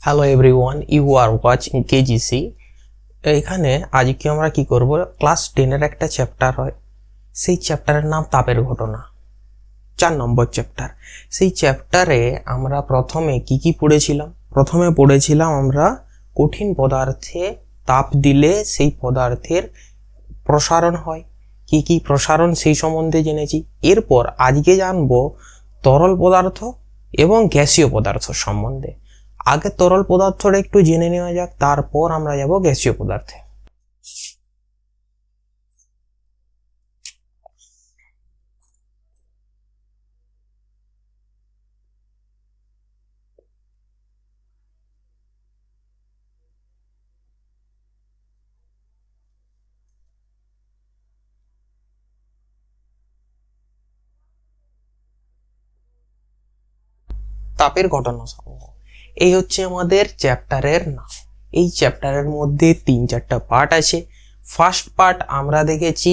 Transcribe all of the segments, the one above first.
Hello everyone, you are watching KGC. এখানে আজকে আমরা কি করব, ক্লাস 10-এর একটা চ্যাপ্টার হয়, সেই চ্যাপ্টারের নাম তাপের ঘটনা, 4 নম্বর চ্যাপ্টার। সেই চ্যাপ্টারে আমরা প্রথমে কি পড়েছিলাম? প্রথমে পড়েছিলাম আমরা কঠিন পদার্থে তাপ দিলে সেই পদার্থের প্রসারণ হয়, কি প্রসারণ সেই সম্বন্ধে জেনেছি। এরপর আজকে জানবো তরল পদার্থ এবং গ্যাসীয় পদার্থ সম্বন্ধে। আগে তরল পদার্থটা একটু জেনে নেওয়া যাক, তারপর আমরা যাব গ্যাসীয় পদার্থে। তাপের ঘটনা সমূহ, এই হচ্ছে আমাদের চ্যাপ্টারের নাম। এই চ্যাপ্টারের মধ্যে 3-4টা পার্ট আছে। ফার্স্ট পার্ট আমরা দেখেছি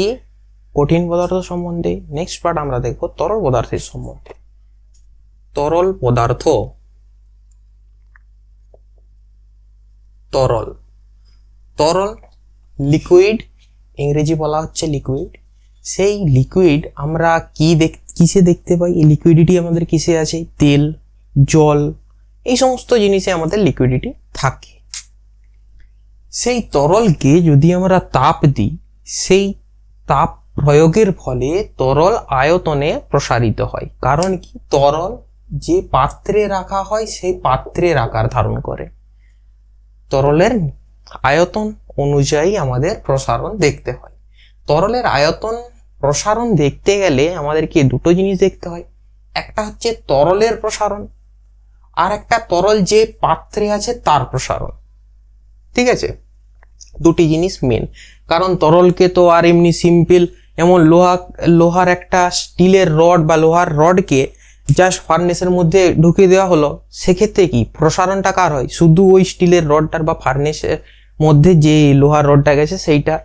কঠিন পদার্থ সম্বন্ধে, নেক্সট পার্ট আমরা দেখব তরল পদার্থের সম্বন্ধে। তরল পদার্থ, তরল, তরল লিকুইড, ইংরেজি বলা হচ্ছে লিকুইড। সেই লিকুইড আমরা কিসে দেখতে পাই? এই লিকুইডিটি আমাদের কিসে আছে? তেল, জল, এই সমস্ত জিনিসে আমাদের লিকুইডিটি থাকে। সেই তরলকে যদি আমরা তাপ দিই, সেই তাপ প্রয়োগের ফলে তরল আয়তনে প্রসারিত হয়। কারণ কি, তরল যে পাত্রে রাখা হয় সেই পাত্রের আকার ধারণ করে। তরলের আয়তন অনুযায়ী আমাদের প্রসারণ দেখতে হয়। তরলের আয়তন প্রসারণ দেখতে গেলে আমাদেরকে দুটো জিনিস দেখতে হয়। একটা হচ্ছে তরলের প্রসারণ, আর একটা তরল যে পাত্রে আছে তার প্রসারণ। ঠিক আছে, দুটি জিনিস মেন। কারণ তরলকে তো আর এমনি সিম্পল এমন লোহার একটা স্টিলের রড বা লোহার রডকে জাস্ট ফার্নেসের মধ্যে ঢুকিয়ে দেওয়া হলো, সেক্ষেত্রে কি প্রসারণটা কার হয়? শুধু ওই স্টিলের রডটার বা ফার্নেসের মধ্যে যে লোহার রডটা গেছে সেইটা।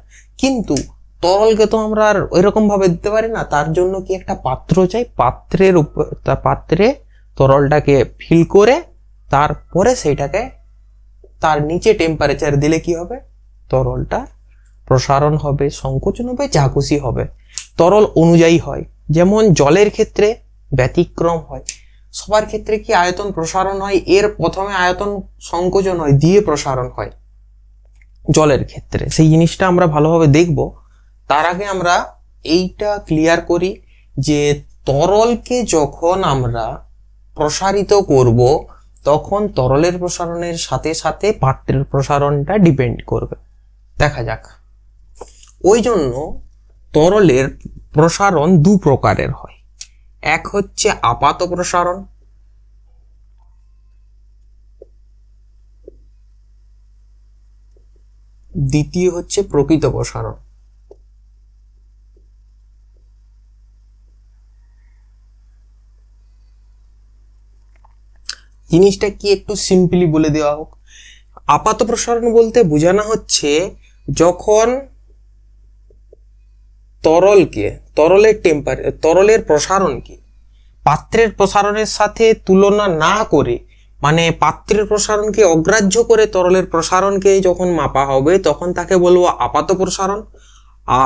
কিন্তু তরলকে তো আমরা আর ওইরকম ভাবে দিতে পারি না, তার জন্য কি একটা পাত্র চাই। পাত্রে তরলটাকে ফিল করে তারপরে সেইটাকে তার নিচে টেম্পারেচার দিলে কি হবে? তরলটা প্রসারণ হবে, সংকোচন হবে, যা খুশি হবে, তরল অনুযায়ী হয়। যেমন জলের ক্ষেত্রে ব্যতিক্রম হয়। সবার ক্ষেত্রে কি আয়তন প্রসারণ হয়, এর প্রথমে আয়তন সংকোচন হয় দিয়ে প্রসারণ হয়। জলের ক্ষেত্রে সেই জিনিসটা আমরা ভালোভাবে দেখব। তার আগে আমরা এইটা ক্লিয়ার করি যে তরলকে যখন আমরা প্রসারিত করব, তখন তরলের প্রসারণের সাথে সাথে পাত্রের প্রসারণটা ডিপেন্ড করবে। দেখা যাক। ওই জন্য তরলের প্রসারণ দু প্রকারের হয়। এক হচ্ছে আপাত প্রসারণ, দ্বিতীয় হচ্ছে প্রকৃত প্রসারণ। জিনিসটা কি একটু সিম্পলি বলে দেওয়া হোক। আপাত প্রসারণ বলতে বোঝানো হচ্ছে যখন তরলের প্রসারণকে পাত্রের প্রসারণের সাথে তুলনা না করে, মানে পাত্রের প্রসারণকে অগ্রাহ্য করে তরলের প্রসারণকে যখন মাপা হবে, তখন তাকে বলবো আপাত প্রসারণ।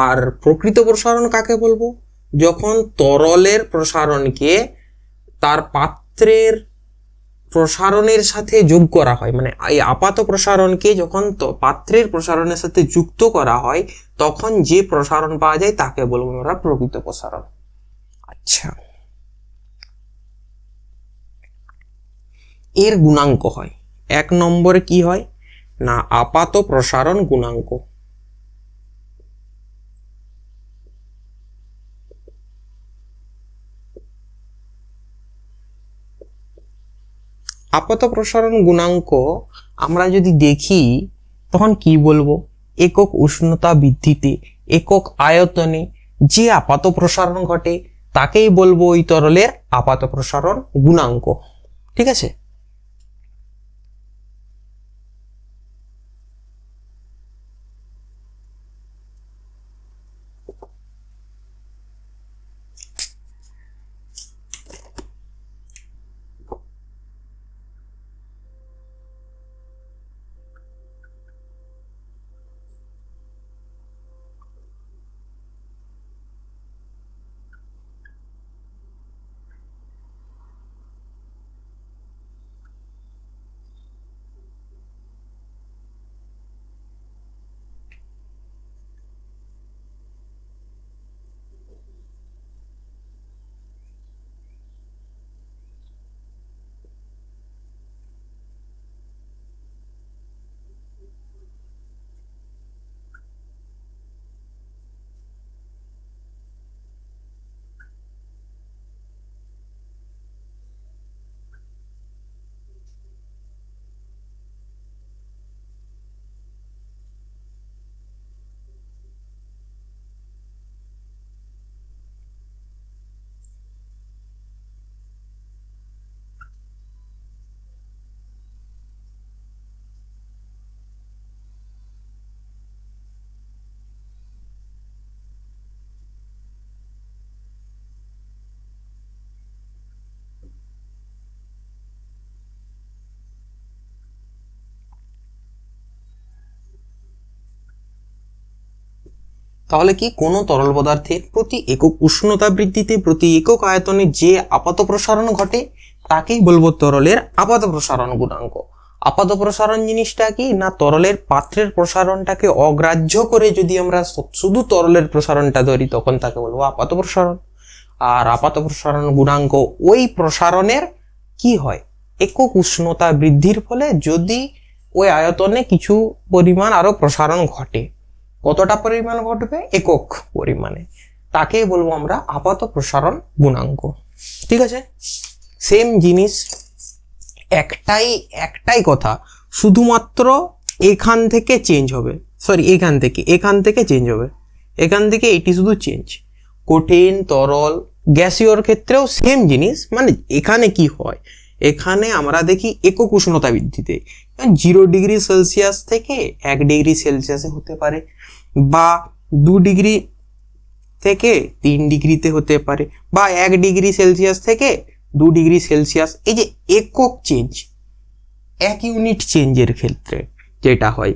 আর প্রকৃত প্রসারণ কাকে বলবো? যখন তরলের প্রসারণকে তার পাত্রের প্রসারণের সাথে যোগ করা হয়, মানে এই আপাত প্রসারণকে যখন পাত্রের প্রসারণের সাথে যুক্ত করা হয়, তখন যে প্রসারণ পাওয়া যায় তাকে বলবো আমরা প্রকৃত প্রসারণ। আচ্ছা, এর গুণাঙ্ক হয় 1 নম্বরে কি হয় না, আপাত প্রসারণ গুণাঙ্ক। আপাত প্রসারণ গুণাঙ্ক আমরা যদি দেখি তখন কি বলবো? একক উষ্ণতা বৃদ্ধিতে, একক আয়তনে যে আপাত প্রসারণ ঘটে তাকেই বলবো ওই তরলের আপাত প্রসারণ গুণাঙ্ক। ঠিক আছে। তাহলে কি কোনো তরল পদার্থের প্রতি একক উষ্ণতা বৃদ্ধিতে প্রতি একক আয়তনে যে আপাত প্রসারণ ঘটে তাকেই বলবো তরলের আপাত প্রসারণ গুণাঙ্ক। আপাত প্রসারণ জিনিসটা কি না, তরলের পাত্রের প্রসারণটাকে অগ্রাহ্য করে যদি আমরা শুধু তরলের প্রসারণটা ধরি তখন তাকে বলবো আপাত প্রসারণ। আর আপাত প্রসারণ গুণাঙ্ক ওই প্রসারণের কি হয়, একক উষ্ণতা বৃদ্ধির ফলে যদি ওই আয়তনে কিছু পরিমাণ আরো প্রসারণ ঘটে, কতটা পরিমাণ ঘটবে, একক পরিমাণে, তাকে বলবো আমরা আপাত প্রসারণ গুণাঙ্ক। ঠিক আছে, সেম জিনিস, একটাই কথা, শুধুমাত্র এখান থেকে চেঞ্জ হবে, সরি এখান থেকে চেঞ্জ হবে, এখান থেকে এটি শুধু চেঞ্জ। কঠিন তরল গ্যাসীয়র ক্ষেত্রেও সেম জিনিস, মানে এখানে কি হয়, এখানে আমরা দেখি একক উষ্ণতা বৃদ্ধিতে 0°C থেকে 1°C হতে পারে, বা 2° থেকে 3°তে হতে পারে, বা 1°C থেকে 2°C, এই যে একক চেঞ্জ, 1 ইউনিট চেঞ্জের ক্ষেত্রে যেটা হয়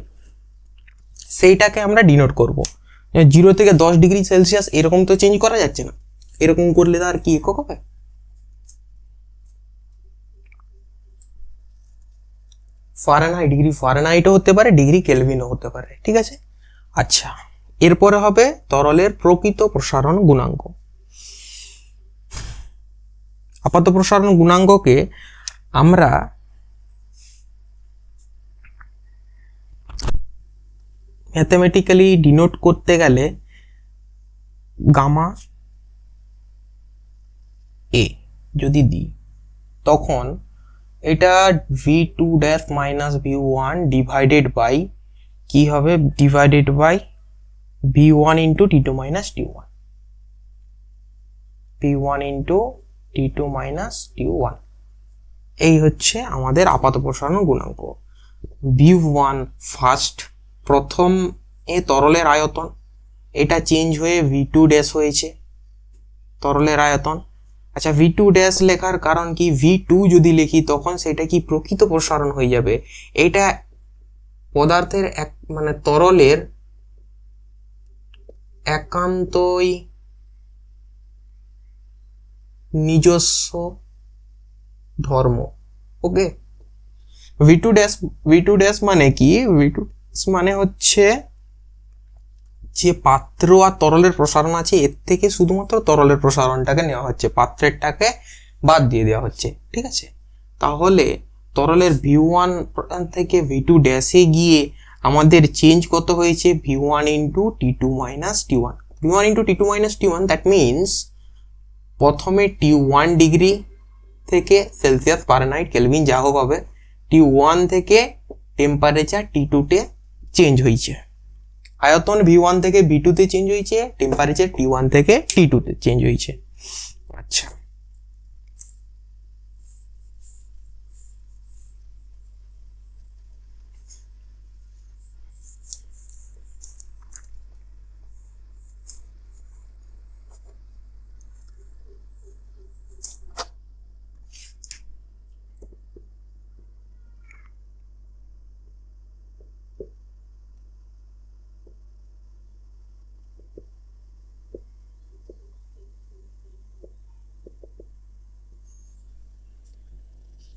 সেইটাকে আমরা ডিনোট করব। 0 থেকে 10°C এরকম তো চেঞ্জ করা যাচ্ছে না, এরকম করলে তো আর কি একক হবে। ফারেনহাইট, ডিগ্রি ফারেনহাইটও হতে পারে, ডিগ্রি কেলভিনও হতে পারে। ঠিক আছে, আচ্ছা, এরপরে হবে তরলের প্রকৃত প্রসারণ গুণাঙ্ক। আপাত প্রসারণ গুণাঙ্ককে আমরা ম্যাথমেটিক্যালি ডিনোট করতে গেলে গামা এ যদি দিই, তখন এটা v2 minus v1 divided by কি হবে, divided by v1 into t2 minus t1, v1 into t2 minus t1, এই হচ্ছে আমাদের আপাত প্রসারণ গুণাঙ্ক। v1 ফার্স্ট, প্রথম তরলের আয়তন, এটা চেঞ্জ হয়ে v2 হয়েছে তরলের আয়তন। আচ্ছা, v2 লেখার কারণ কি, v2 যদি লিখি তখন সেটা কি প্রকৃত প্রসারণ হয়ে যাবে, এটা পদার্থের মানে তরলের একান্তই নিজস্ব ধর্ম। ওকে, v2 মানে কি, v2 মানে হচ্ছে যে পাত্র আর তরলের প্রসারণ আছে এর থেকে শুধুমাত্র তরলের প্রসারণটাকে নেওয়া হচ্ছে, পাত্রেরটাকে বাদ দিয়ে দেওয়া হচ্ছে। ঠিক আছে, তাহলে তরলের v1 থেকে v2 গিয়ে আমাদের চেঞ্জ কত হয়েছে, v1 into t2 minus t1, v1 into t2 minus t1, that means প্রথমে t1 ডিগ্রি থেকে সেলসিয়াস, ফারেনহাইট, কেলভিন যা হোক হবে, t1 থেকে টেম্পারেচার t2 তে চেঞ্জ হয়েছে, আয়তন v1 থেকে v2 তে চেঞ্জ হয়েছে, টেম্পারেচার t1 থেকে t2 তে চেঞ্জ হয়েছে। আচ্ছা,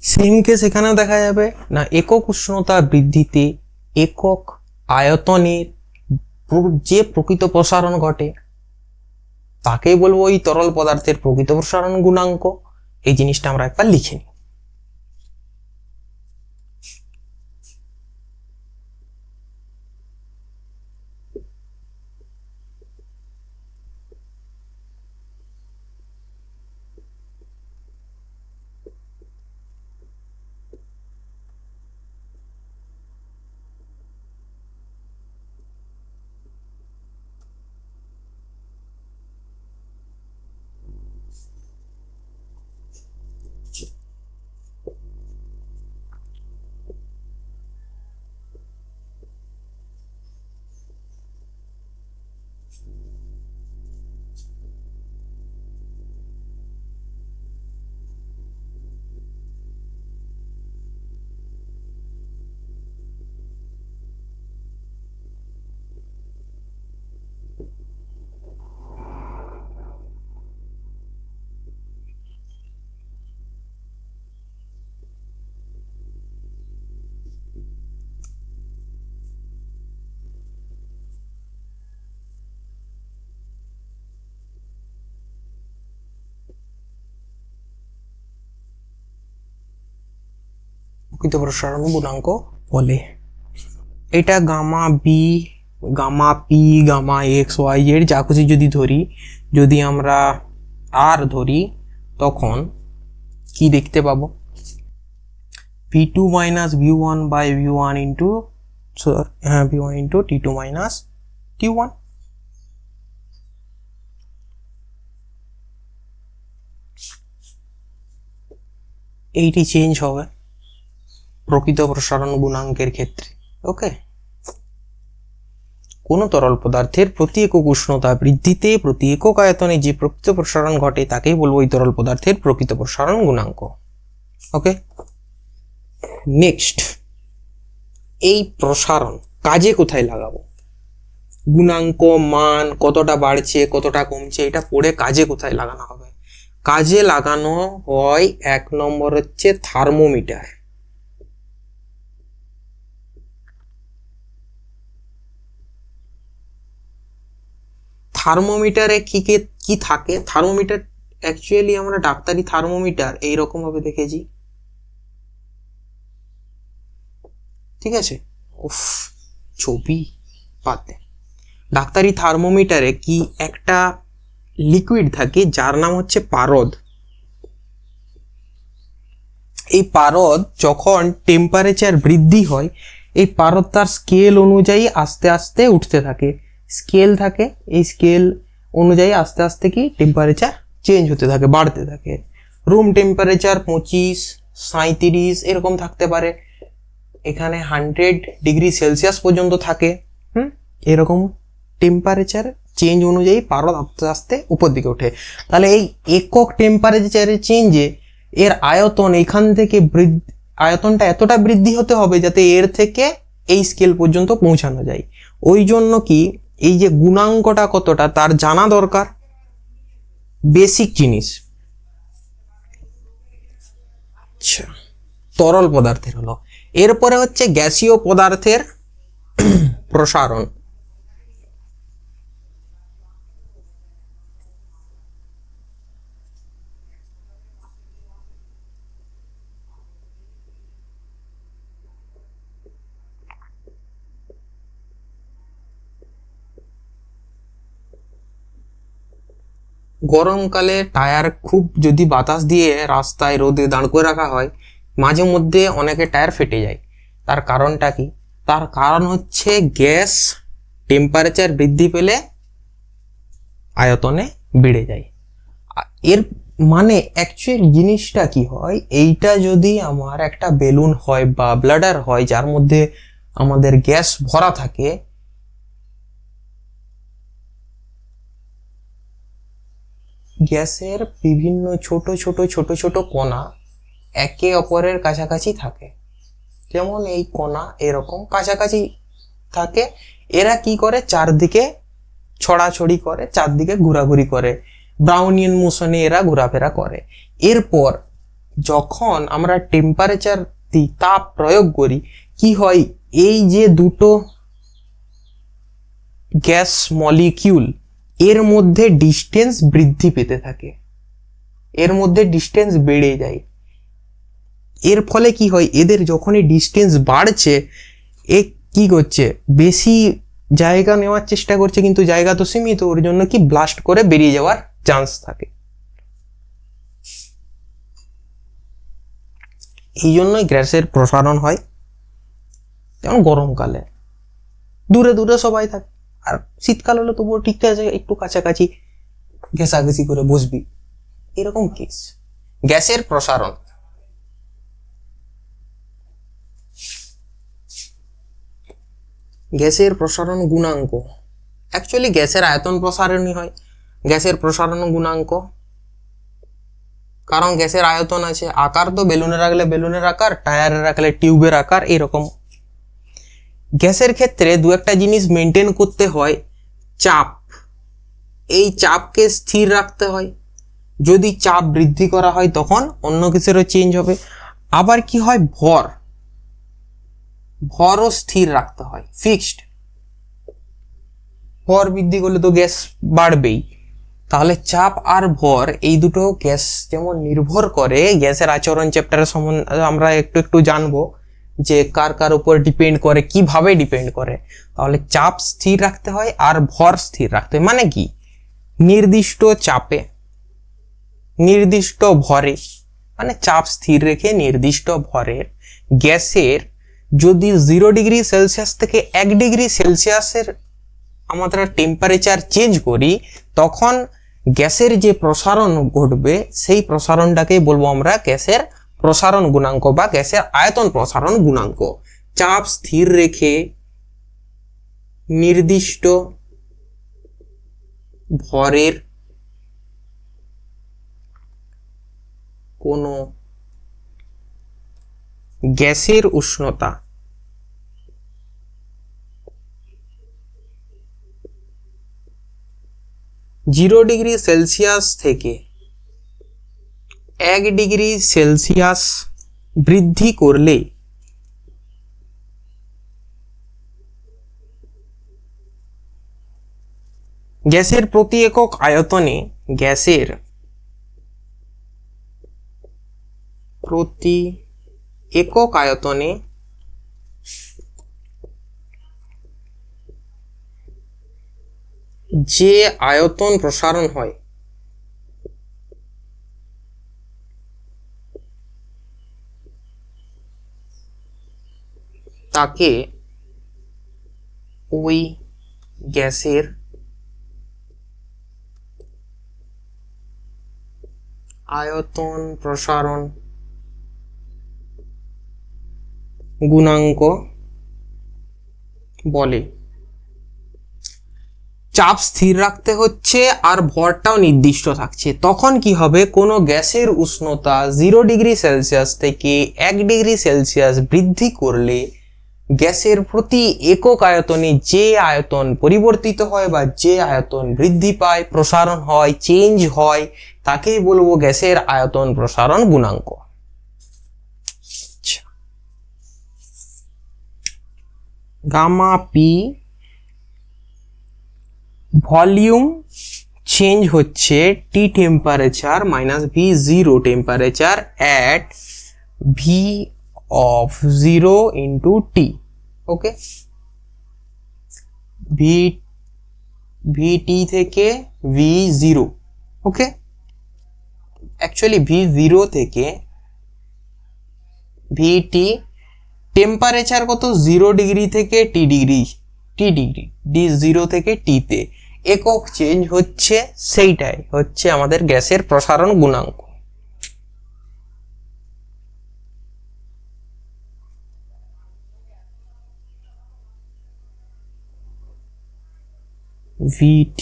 সেম কেস এখানেও দেখা যাবে না, একক উষ্ণতা বৃদ্ধিতে একক আয়তনের যে প্রকৃত প্রসারণ ঘটে তাকেই বলবো ওই তরল পদার্থের প্রকৃত প্রসারণ গুণাঙ্ক। এই জিনিসটা আমরা একবার লিখে নিই। প্রকৃত প্রসারণ গুণাঙ্ক বলে। এটা gamma B, gamma P, gamma X Y Z যা খুশি যদি ধরি, যদি আমরা আর ধরি তখন কি দেখতে পাবো, v2 minus v1 by v1 into v1 into t2 minus t1। এইটি চেঞ্জ হবে প্রকৃত প্রসারণ গুণাঙ্কের ক্ষেত্রে। ওকে, কোনো তরল পদার্থের প্রতি একক উষ্ণতা বৃদ্ধিতে প্রতি একক আয়তনে যে প্রকৃত প্রসারণ ঘটে তাকেই বলবো এই তরল পদার্থের প্রকৃত প্রসারণ গুণাঙ্ক। ওকে, নেক্সট, এই প্রসারণ কাজে কোথায় লাগাবো? গুণাঙ্ক মান কতটা বাড়ছে কতটা কমছে এটা পড়ে কাজে কোথায় লাগানো হবে? কাজে লাগানো হয় 1 নম্বর হচ্ছে থার্মোমিটার। থার্মোমিটারে কি থাকে? থার্মোমিটার অ্যাকচুয়ালি আমরা ডাক্তারি থার্মোমিটার এইরকম ভাবে দেখেছি, ঠিক আছে? উফ, ছবি পাতে ডাক্তারি থার্মোমিটারে কি একটা লিকুইড থাকে যার নাম হচ্ছে পারদ। এই পারদ যখন টেম্পারেচার বৃদ্ধি হয়, এই পারদ তার স্কেল অনুযায়ী আস্তে আস্তে উঠতে থাকে, স্কেল থাকে, এই স্কেল অনুযায়ী আস্তে আস্তে কি টেম্পারেচার চেঞ্জ হতে থাকে, বাড়তে থাকে। রুম টেম্পারেচার 25, 37 এরকম থাকতে পারে, এখানে 100 ডিগ্রি সেলসিয়াস পর্যন্ত থাকে। এরকম টেম্পারেচার চেঞ্জ অনুযায়ী পারদ আস্তে আস্তে উপর দিকে ওঠে। তাহলে এই একক টেম্পারেচারের চেঞ্জে এর আয়তন এখান থেকে আয়তনটা এতটা বৃদ্ধি হতে হবে যাতে এর থেকে এই স্কেল পর্যন্ত পৌঁছানো যায়। ওই জন্য কি এই যে গুণাঙ্কটা কতটা তার জানা দরকার, বেসিক জিনিস। আচ্ছা, তরল পদার্থের হলো। এরপরে হচ্ছে গ্যাসীয় পদার্থের প্রসারণ। গরমকালে টায়ার খুব যদি বাতাস দিয়ে রাস্তায় রোদে দাঁড় করে রাখা হয়, মাঝে মধ্যে অনেকে টায়ার ফেটে যায়। তার কারণটা কি? তার কারণ হচ্ছে গ্যাস টেম্পারেচার বৃদ্ধি পেলে আয়তনে বেড়ে যায়। এর মানে অ্যাকচুয়াল জিনিসটা কি হয়, এইটা যদি আমার একটা বেলুন হয় বা ব্লাডার হয় যার মধ্যে আমাদের গ্যাস ভরা থাকে, গ্যাসের বিভিন্ন ছোট ছোট ছোট ছোট কণা একে অপরের কাছাকাছি থাকে। যেমন এই কণা এরকম কাছাকাছি থাকে, এরা কি করে চারদিকে ছড়াছড়ি করে, চারদিকে ঘোরাঘুরি করে, ব্রাউনিয়ান মোশনে এরা ঘোরাফেরা করে। এরপর যখন আমরা টেম্পারেচার দিই, তাপ প্রয়োগ করি, কি হয়, এই যে দুটো গ্যাস মলিকিউল এর মধ্যে ডিস্টেন্স বৃদ্ধি পেতে থাকে, এর মধ্যে ডিস্টেন্স বেড়ে যায়। এর ফলে কি হয়, এদের যখনই ডিস্টেন্স বাড়ছে, এ কি করছে, বেশি জায়গা নেওয়ার চেষ্টা করছে, কিন্তু জায়গা তো সীমিত, ওর জন্য কি ব্লাস্ট করে বেরিয়ে যাওয়ার চান্স থাকে। এই জন্যই গ্যাসের প্রসারণ হয়। যেমন গরমকালে দূরে দূরে সবাই থাকে, আর শীতকাল হলে তবুও ঠিক আছে, একটু কাছাকাছি ঘেঁষাঘেঁষি করে বসবি, এরকম কেস। গ্যাসের প্রসারণ, গ্যাসের প্রসারণ গুণাঙ্ক। অ্যাকচুয়ালি গ্যাসের আয়তন প্রসারণই হয় গ্যাসের প্রসারণ গুণাঙ্ক, কারণ গ্যাসের আয়তন আছে। আকার তো বেলুনে রাখলে বেলুনের আকার, টায়ারে রাখলে টিউবের আকার, এরকম। গ্যাসের ক্ষেত্রে দু একটা জিনিস মেনটেন করতে হয়, চাপ, এই চাপকে স্থির রাখতে হয়। যদি চাপ বৃদ্ধি করা হয় তখন অন্য কিছুরও চেঞ্জ হবে। আবার কি হয়, ভরও স্থির রাখতে হয়, ফিক্সড। ভর বৃদ্ধি করলে তো গ্যাস বাড়বেই, তাহলে চাপ আর ভর এই দুটো গ্যাস যেমন নির্ভর করে, গ্যাসের আচরণ চ্যাপ্টারের সম্বন্ধে আমরা একটু একটু জানবো যে কার কার উপর ডিপেন্ড করে, কিভাবে ডিপেন্ড করে। তাহলে চাপ স্থির রাখতে হয় আর ভর স্থির রাখতে হয়, মানে কি নির্দিষ্ট চাপে নির্দিষ্ট ভরে, মানে চাপ স্থির রেখে নির্দিষ্ট ভরের গ্যাসের যদি 0°C থেকে 1°C আমরা টেম্পারেচার চেঞ্জ করি, তখন গ্যাসের যে প্রসারণ ঘটবে সেই প্রসারণটাকে বলবো আমরা গ্যাসের প্রসারণ গুণাঙ্ক বা গ্যাসের আয়তন প্রসারণ গুণাঙ্ক। চাপ স্থির রেখে নির্দিষ্ট ভরের কোনো গ্যাসের উষ্ণতা (0°C থেকে 1°C বৃদ্ধি করলে গ্যাসের প্রতি একক আয়তনে যে আয়তন প্রসারণ হয় তাকে ওই গ্যাসের আয়তন প্রসারণ গুণাঙ্ক বলে। চাপ স্থির রাখতে হচ্ছে আর ভরটাও নির্দিষ্ট থাকছে, তখন কি হবে, কোনো গ্যাসের উষ্ণতা 0°C থেকে 1°C বৃদ্ধি করলে গ্যাসের প্রতি একক আয়তনে যে আয়তন পরিবর্তিত হয় বা যে আয়তন বৃদ্ধি পায়, প্রসারণ হয়, চেঞ্জ হয়, তাকেই বলবো গ্যাসের আয়তন প্রসারণ গুণাঙ্ক। গামা পি ভলিউম চেঞ্জ হচ্ছে T temperature minus V0 temperature at V of 0 into T। Okay, VT থেকে V0, ওকে, অ্যাকচুয়ালি V0 থেকে VT টেম্পারেচার কত 0° থেকে T ডিগ্রি, D0 থেকে T তে একক চেঞ্জ হচ্ছে, সেইটাই হচ্ছে আমাদের গ্যাসের প্রসারণ গুণাঙ্ক। VT